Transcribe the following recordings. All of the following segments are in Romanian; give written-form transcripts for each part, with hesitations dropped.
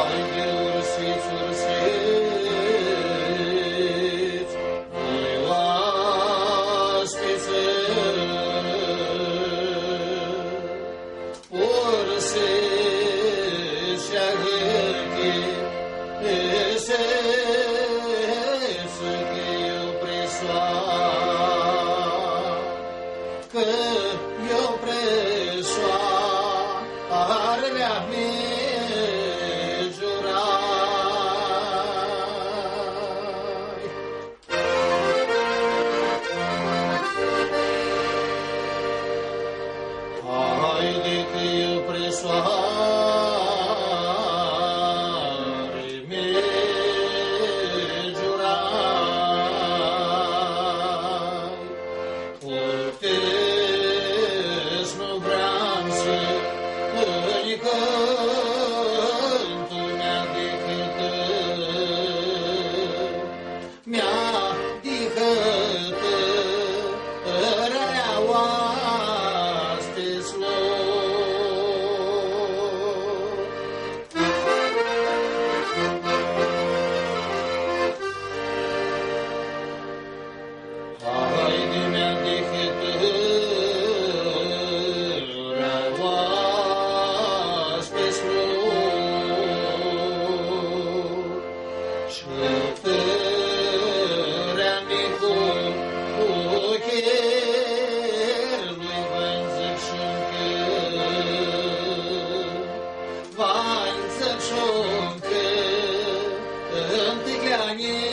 Haide ursiți, ursiți, voi oaspețe, ursiți și-a gândi, să că eu presoar, că eu presoar le-a haide că eu presoare mi-jurai, Ortez nu vreau să îi cântul mi-a dihătă rărea oaspeț haide mi-a dihătă rărea oaspeț și fără micu ocher lui vânzăc șuncă, vânzăc șuncă, întâgleanie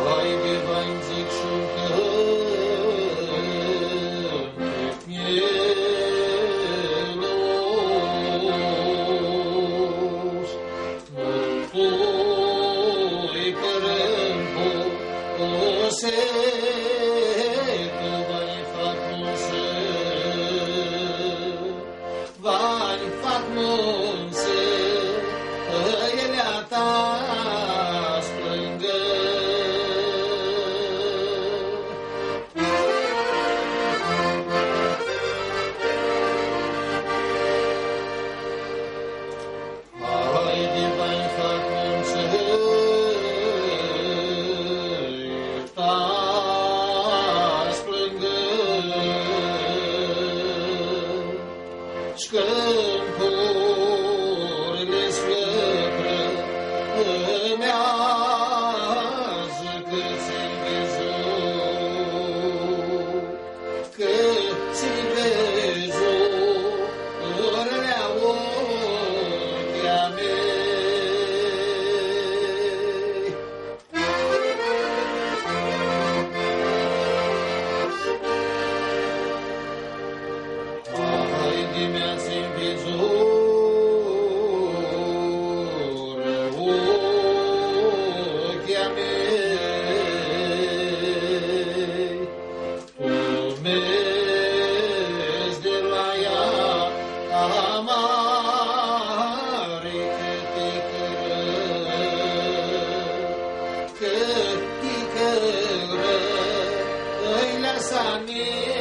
haide vânzăc șuncă, vai fac munse, elea ta splângă. Haide vai fac munse, ta splângă. Și câmpurile sflăpră îmează că ți-n văzut, că ți-n văzut rărea ochia mei. Haide mi-ați-n văzut ochia mei, urmezi de la ea amare că te cără, îi lăsa mie.